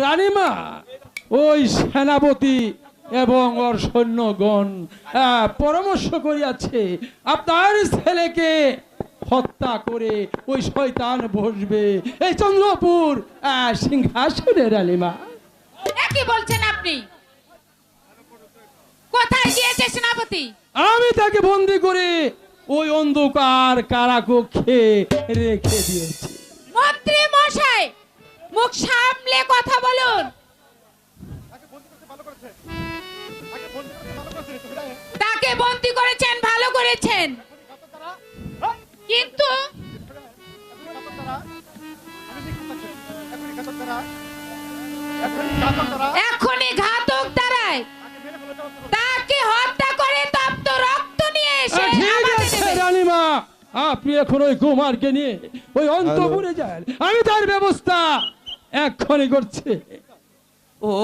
রানীমা ওই সেনাপতি এবং ওর সৈন্যগণ পরামর্শ করিয়াছে আপনার ছেলেকে হত্যা করে ওই শয়তান বসবে এই চন্দ্রপুর সিংহাসনে। রানীমা কি বলছেন আপনি? কোথায় গিয়েছে সেনাপতি? আমি তাকে বন্দি করে ওই অন্ধকার কারাকক্ষে রেখে দিয়েছি। মন্ত্রী মশাই, মুখ সামলে কথা বলুন। তাকে বন্দি করেছেন, ভালো করেছেন, কিন্তু এখনই ঘাতক দাঁড়ায় তাকে হত্যা করে তপ্ত রক্ত নিয়ে এসে রানীমা আপনি এখন ওই কুমারকে নিয়ে ওই অন্তপুরে যান, আমি তার ব্যবস্থা এক্ষুনি করছি। ও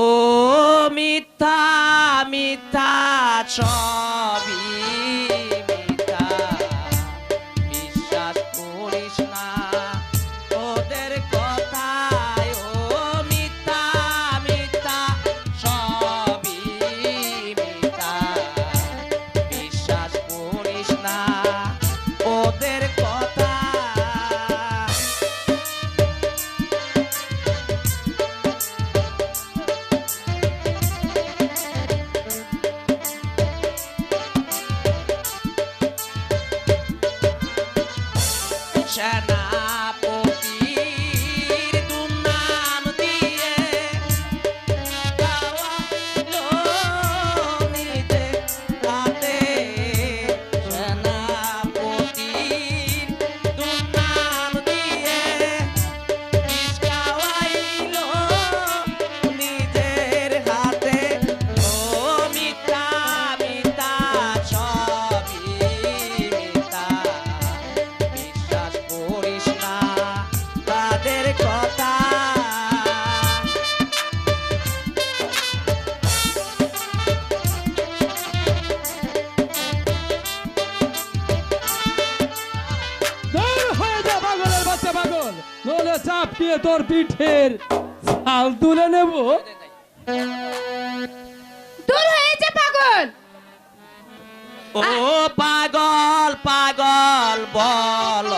মিথ্যা মিথ্যা ছবি মিথ্যা, বিশ্বাস করিস না ওদের কথায়। ও মিথ্যা মিথ্যা ছবি মিথ্যা, বিশ্বাস করিস না ওদের কথা। সেনাপতির দুর্নাম দিয়ে খাওয়ালো নিজে হাতে। সেনাপতির দুর্নাম দিয়ে বিষ খাওয়াইলো নিজের হাতে। ও মিথ্যা মিথ্যা ছবি মিথ্যা, বিশ্বাস করিস না তাদের কথা। হয়ে যা পাগলের বাচ্চা পাগল, নলে চাপ দিয়ে তোর পিঠের ছাল তুলে নেব। দূর হয়েছে পাগল। ও পাগল পাগল বল